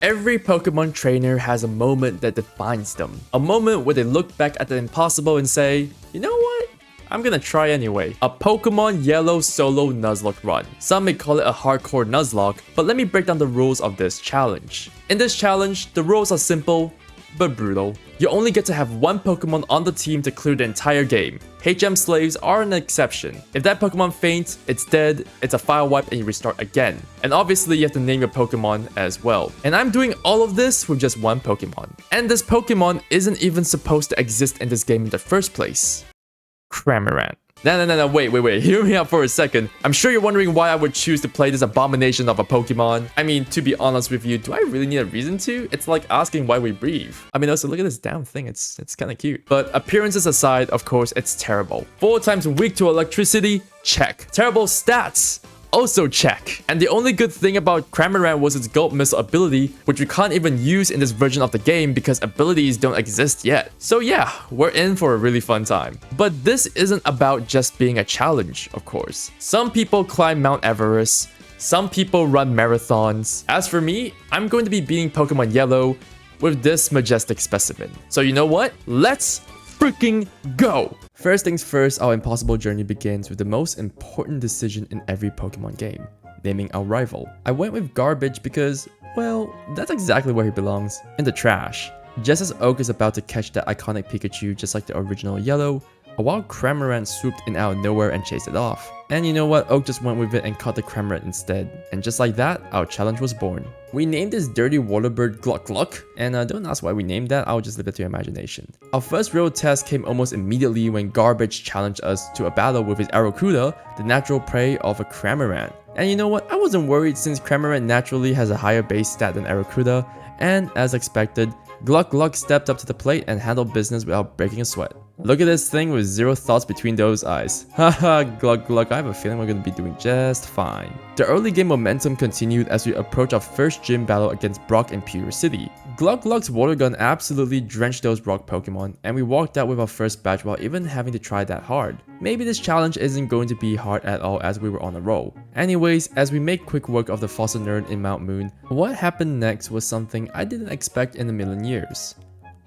Every Pokemon trainer has a moment that defines them. A moment where they look back at the impossible and say, you know what? I'm gonna try anyway. A Pokemon Yellow solo Nuzlocke run. Some may call it a hardcore Nuzlocke, but let me break down the rules of this challenge. In this challenge, the rules are simple, but brutal. You only get to have one Pokemon on the team to clear the entire game. HM slaves are an exception. If that Pokemon faints, it's dead, it's a file wipe and you restart again. And obviously you have to name your Pokemon as well. And I'm doing all of this with just one Pokemon. And this Pokemon isn't even supposed to exist in this game in the first place. Cramorant. No, wait, hear me out for a second. I'm sure you're wondering why I would choose to play this abomination of a Pokemon. I mean, to be honest with you, do I really need a reason to? It's like asking why we breathe. I mean, also look at this damn thing, it's kind of cute. But appearances aside, of course, it's terrible. 4 times weak to electricity, check. Terrible stats, also check. And the only good thing about Cramorant was its Gulp Missile ability, which we can't even use in this version of the game because abilities don't exist yet. So yeah, we're in for a really fun time. But this isn't about just being a challenge, of course. Some people climb Mount Everest, some people run marathons. As for me, I'm going to be beating Pokemon Yellow with this majestic specimen. So you know what? Let's freaking go! First things first, our impossible journey begins with the most important decision in every Pokemon game, naming our rival. I went with Garbage because, well, that's exactly where he belongs, in the trash. Just as Oak is about to catch that iconic Pikachu just like the original Yellow, a wild Cramorant swooped in out of nowhere and chased it off. And you know what, Oak just went with it and caught the Cramorant instead. And just like that, our challenge was born. We named this dirty water bird Gluck Gluck, and don't ask why we named that, I'll just leave it to your imagination. Our first real test came almost immediately when Garbage challenged us to a battle with his Arrokuda, the natural prey of a Cramorant. And you know what, I wasn't worried since Cramorant naturally has a higher base stat than Arrokuda, and as expected, Gluck Gluck stepped up to the plate and handled business without breaking a sweat. Look at this thing with zero thoughts between those eyes. Haha, Gluck Gluck, I have a feeling we're gonna be doing just fine. The early game momentum continued as we approached our first gym battle against Brock in Pewter City. Gluck Gluck's water gun absolutely drenched those rock Pokemon, and we walked out with our first batch while even having to try that hard. Maybe this challenge isn't going to be hard at all as we were on a roll. Anyways, as we make quick work of the Fossil Nerd in Mount Moon, what happened next was something I didn't expect in a million years.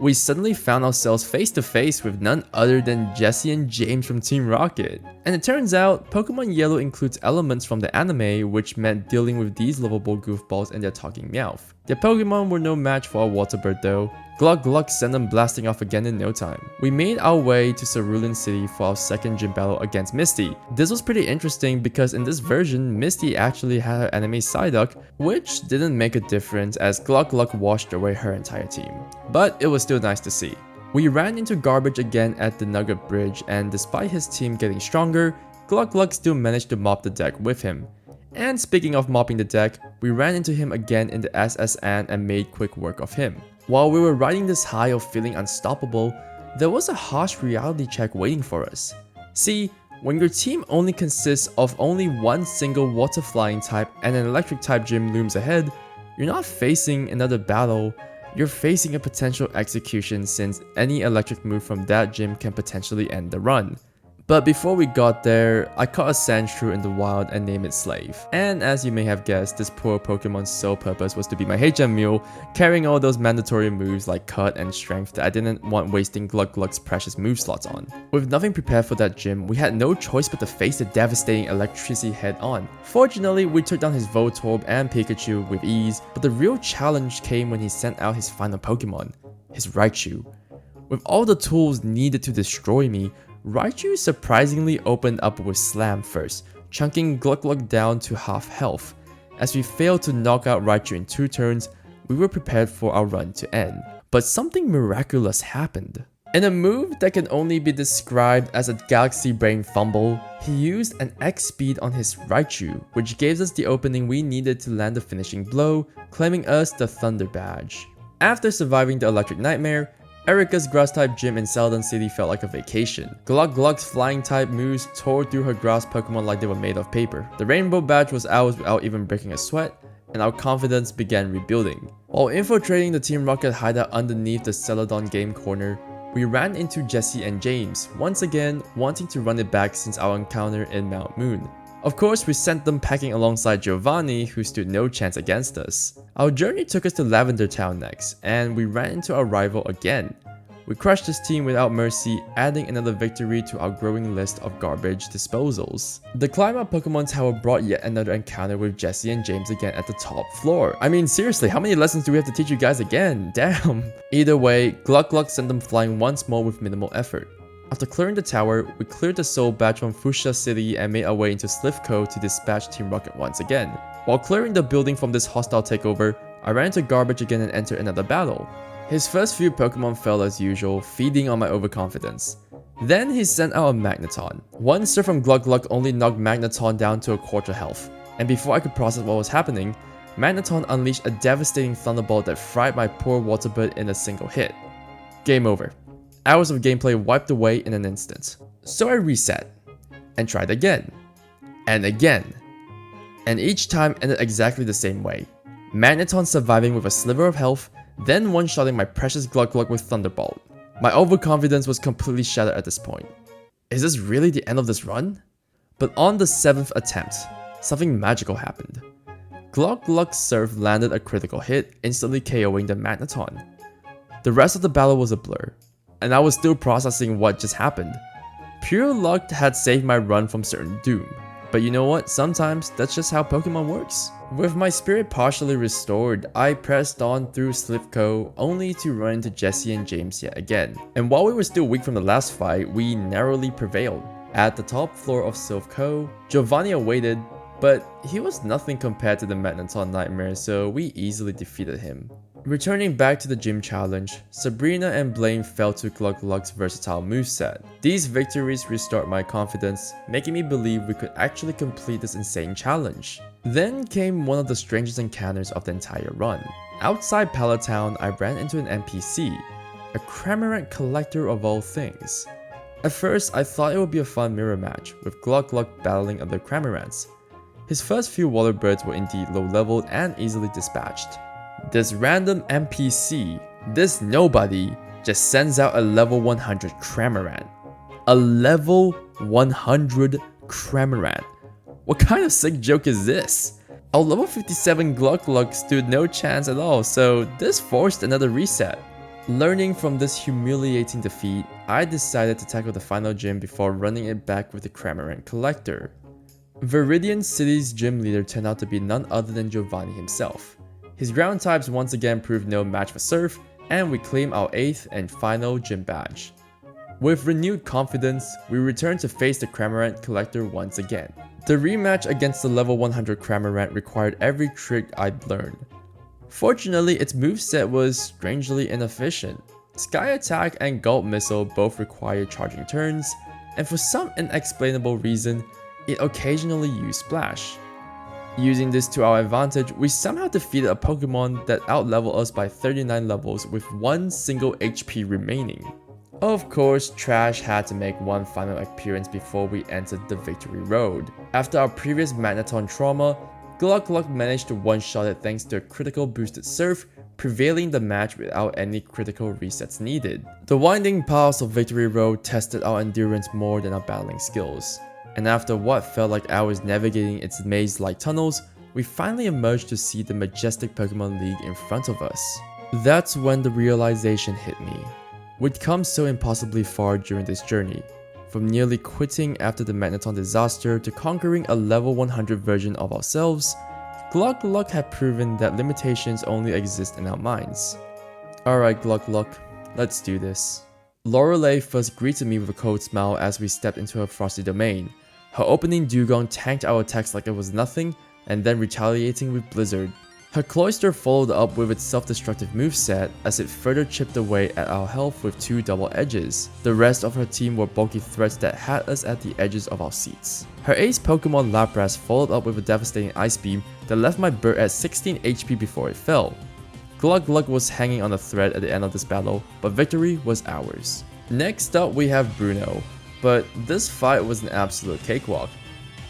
We suddenly found ourselves face to face with none other than Jesse and James from Team Rocket. And it turns out, Pokemon Yellow includes elements from the anime, which meant dealing with these lovable goofballs and their talking Meowth. Their Pokemon were no match for our Water Bird though. Gluck Gluck sent them blasting off again in no time. We made our way to Cerulean City for our second gym battle against Misty. This was pretty interesting because in this version, Misty actually had her enemy Psyduck, which didn't make a difference as Gluck Gluck washed away her entire team. But it was still nice to see. We ran into Garbage again at the Nugget Bridge, and despite his team getting stronger, Gluck Gluck still managed to mop the deck with him. And speaking of mopping the deck, we ran into him again in the SS Anne and made quick work of him. While we were riding this high of feeling unstoppable, there was a harsh reality check waiting for us. See, when your team only consists of only one single water flying type and an electric type gym looms ahead, you're not facing another battle, you're facing a potential execution since any electric move from that gym can potentially end the run. But before we got there, I caught a Sandshrew in the wild and named it Slave. And as you may have guessed, this poor Pokemon's sole purpose was to be my HM mule, carrying all those mandatory moves like Cut and Strength that I didn't want wasting Gluck Gluck's precious move slots on. With nothing prepared for that gym, we had no choice but to face the devastating electricity head on. Fortunately, we took down his Voltorb and Pikachu with ease, but the real challenge came when he sent out his final Pokemon, his Raichu. With all the tools needed to destroy me, Raichu surprisingly opened up with Slam first, chunking Gluck Gluck down to half health. As we failed to knock out Raichu in 2 turns, we were prepared for our run to end. But something miraculous happened. In a move that can only be described as a Galaxy Brain fumble, he used an X speed on his Raichu, which gave us the opening we needed to land the finishing blow, claiming us the Thunder Badge. After surviving the Electric Nightmare, Erika's Grass-type gym in Celadon City felt like a vacation. Gluck Gluck's Flying-type moves tore through her grass Pokemon like they were made of paper. The Rainbow Badge was ours without even breaking a sweat, and our confidence began rebuilding. While infiltrating the Team Rocket hideout underneath the Celadon game corner, we ran into Jesse and James, once again wanting to run it back since our encounter in Mount Moon. Of course, we sent them packing alongside Giovanni, who stood no chance against us. Our journey took us to Lavender Town next, and we ran into our rival again. We crushed this team without mercy, adding another victory to our growing list of garbage disposals. The Climb Up Pokemon Tower brought yet another encounter with Jesse and James again at the top floor. I mean, seriously, how many lessons do we have to teach you guys again? Damn. Either way, Gluck Gluck sent them flying once more with minimal effort. After clearing the tower, we cleared the Soul Badge from Fuchsia City and made our way into Slivko to dispatch Team Rocket once again. While clearing the building from this hostile takeover, I ran into Garbage again and entered another battle. His first few Pokemon fell as usual, feeding on my overconfidence. Then he sent out a Magneton. One surf from Gluck Gluck only knocked Magneton down to a quarter health, and before I could process what was happening, Magneton unleashed a devastating Thunderbolt that fried my poor Waterbird in a single hit. Game over. Hours of gameplay wiped away in an instant. So I reset, and tried again, and again, and each time ended exactly the same way. Magneton surviving with a sliver of health, then one-shotting my precious Gluck Gluck with Thunderbolt. My overconfidence was completely shattered at this point. Is this really the end of this run? But on the 7th attempt, something magical happened. Gluck Gluck's Surf landed a critical hit, instantly KOing the Magneton. The rest of the battle was a blur, and I was still processing what just happened. Pure luck had saved my run from certain doom. But you know what, sometimes that's just how Pokemon works. With my spirit partially restored, I pressed on through Slivko only to run into Jesse and James yet again. And while we were still weak from the last fight, we narrowly prevailed. At the top floor of Slivko, Giovanni awaited, but he was nothing compared to the Magneton Nightmare, so we easily defeated him. Returning back to the gym challenge, Sabrina and Blaine fell to Gluck Gluck's versatile moveset. These victories restored my confidence, making me believe we could actually complete this insane challenge. Then came one of the strangest encounters of the entire run. Outside Pallet Town, I ran into an NPC, a Cramorant collector of all things. At first, I thought it would be a fun mirror match, with Gluck Gluck battling other Cramorants. His first few water birds were indeed low leveled and easily dispatched. This random NPC, this nobody, just sends out a level 100 Cramorant. A level 100 Cramorant. What kind of sick joke is this? Our level 57 Gluck Gluck stood no chance at all, so this forced another reset. Learning from this humiliating defeat, I decided to tackle the final gym before running it back with the Cramorant Collector. Viridian City's gym leader turned out to be none other than Giovanni himself. His ground types once again proved no match for Surf, and we claim our 8th and final gym badge. With renewed confidence, we return to face the Cramorant Collector once again. The rematch against the level 100 Cramorant required every trick I'd learned. Fortunately, its moveset was strangely inefficient. Sky Attack and Gulp Missile both required charging turns, and for some inexplainable reason, it occasionally used Splash. Using this to our advantage, we somehow defeated a Pokemon that outleveled us by 39 levels with one single HP remaining. Of course, Trash had to make one final appearance before we entered the victory road. After our previous Magneton trauma, Gluck Gluck managed to one-shot it thanks to a critical boosted Surf, prevailing the match without any critical resets needed. The winding paths of Victory Road tested our endurance more than our battling skills. And after what felt like hours navigating its maze-like tunnels, we finally emerged to see the majestic Pokemon League in front of us. That's when the realization hit me. We'd come so impossibly far during this journey, from nearly quitting after the Magneton disaster to conquering a level 100 version of ourselves. Gluck Gluck had proven that limitations only exist in our minds. Alright Gluck Gluck, let's do this. Lorelei first greeted me with a cold smile as we stepped into her frosty domain. Her opening Dugong tanked our attacks like it was nothing, and then retaliating with Blizzard. Her Cloyster followed up with its self-destructive moveset as it further chipped away at our health with 2 double edges. The rest of her team were bulky threats that had us at the edges of our seats. Her ace Pokemon Lapras followed up with a devastating Ice Beam that left my bird at 16 HP before it fell. Gluck Gluck was hanging on a thread at the end of this battle, but victory was ours. Next up we have Bruno. But this fight was an absolute cakewalk.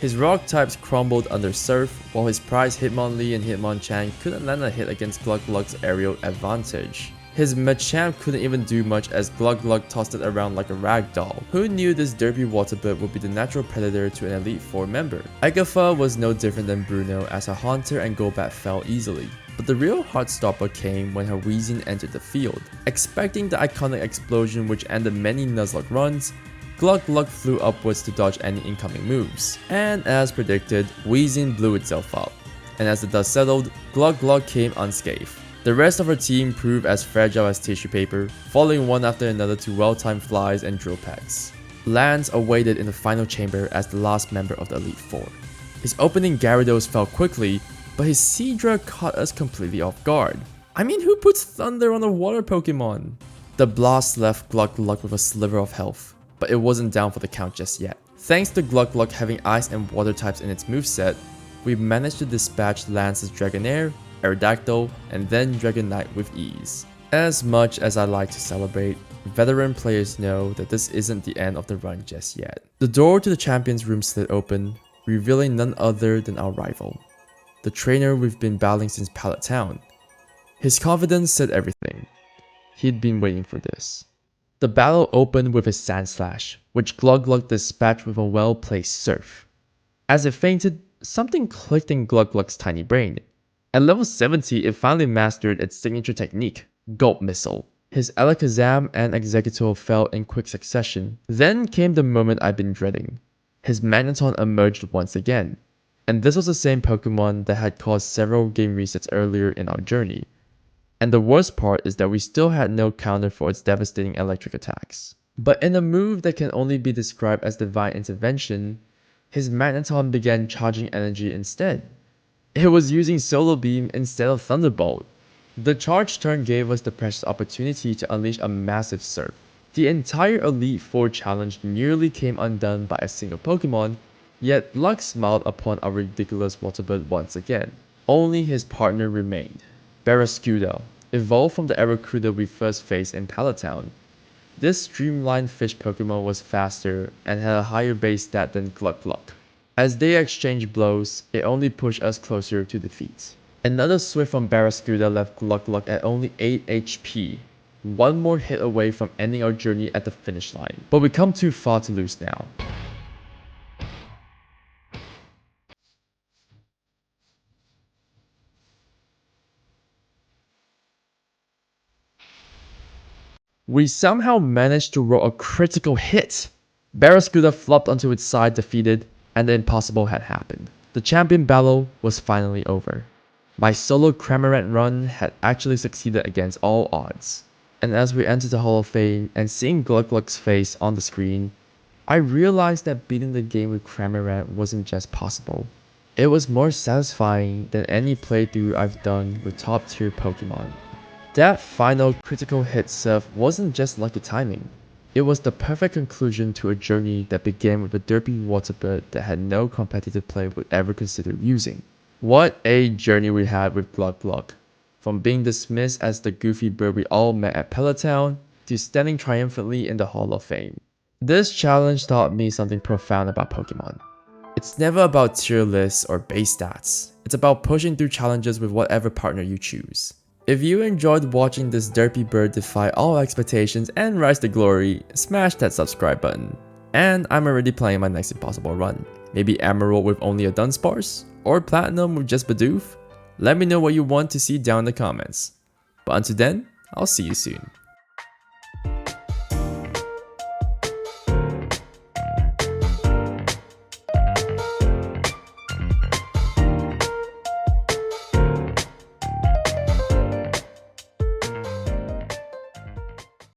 His rock types crumbled under Surf, while his prized Hitmonlee and Hitmonchan couldn't land a hit against Gluck Gluck's aerial advantage. His Machamp couldn't even do much as Glug Glug tossed it around like a rag doll. Who knew this derpy waterbird would be the natural predator to an Elite Four member? Agatha was no different than Bruno as her Haunter and Golbat fell easily. But the real heartstopper came when her Weezing entered the field. Expecting the iconic explosion which ended many Nuzlocke runs, Glug Glug flew upwards to dodge any incoming moves. And as predicted, Weezing blew itself up. And as the dust settled, Glug Glug came unscathed. The rest of her team proved as fragile as tissue paper, falling one after another to well-timed flies and drill pegs. Lance awaited in the final chamber as the last member of the Elite Four. His opening Gyarados fell quickly, but his Seadra caught us completely off guard. I mean, who puts thunder on a water Pokemon? The blast left Glug Glug with a sliver of health, but it wasn't down for the count just yet. Thanks to Glug Glug having ice and water types in its moveset, we managed to dispatch Lance's Dragonair, Aerodactyl, and then Dragonite with ease. As much as I like to celebrate, veteran players know that this isn't the end of the run just yet. The door to the champions room slid open, revealing none other than our rival, the trainer we've been battling since Pallet Town. His confidence said everything. He'd been waiting for this. The battle opened with his Sandslash, which Glug Glug dispatched with a well-placed Surf. As it fainted, something clicked in Glug Glug's tiny brain. At level 70, it finally mastered its signature technique, Gulp Missile. His Alakazam and Exeggutor fell in quick succession. Then came the moment I'd been dreading. His Magneton emerged once again. And this was the same Pokemon that had caused several game resets earlier in our journey. And the worst part is that we still had no counter for its devastating electric attacks. But in a move that can only be described as divine intervention, his Magneton began charging energy instead. It was using Solar Beam instead of Thunderbolt. The charge turn gave us the precious opportunity to unleash a massive Surf. The entire Elite Four challenge nearly came undone by a single Pokemon, yet luck smiled upon our ridiculous Waterbird once again. Only his partner remained, Barraskewda, evolved from the Arrokuda we first faced in Pallet Town. This streamlined fish Pokemon was faster and had a higher base stat than Glug Glug. As they exchanged blows, it only pushed us closer to defeat. Another swift from Barraskewda left Glug Glug at only 8 HP, one more hit away from ending our journey at the finish line. But we come too far to lose now. We somehow managed to roll a critical hit. Barraskewda flopped onto its side defeated, and the impossible had happened. The champion battle was finally over. My solo Cramorant run had actually succeeded against all odds. And as we entered the Hall of Fame and seeing Glug Glug's face on the screen, I realized that beating the game with Cramorant wasn't just possible. It was more satisfying than any playthrough I've done with top tier Pokemon. That final critical hit serve wasn't just lucky timing. It was the perfect conclusion to a journey that began with a derpy Waterbird that had no competitive player would ever consider using. What a journey we had with Glug Glug. From being dismissed as the goofy bird we all met at Pallet Town, to standing triumphantly in the Hall of Fame. This challenge taught me something profound about Pokemon. It's never about tier lists or base stats. It's about pushing through challenges with whatever partner you choose. If you enjoyed watching this derpy bird defy all expectations and rise to glory, smash that subscribe button. And I'm already playing my next impossible run. Maybe Emerald with only a Dunsparce? Or Platinum with just Bidoof? Let me know what you want to see down in the comments. But until then, I'll see you soon.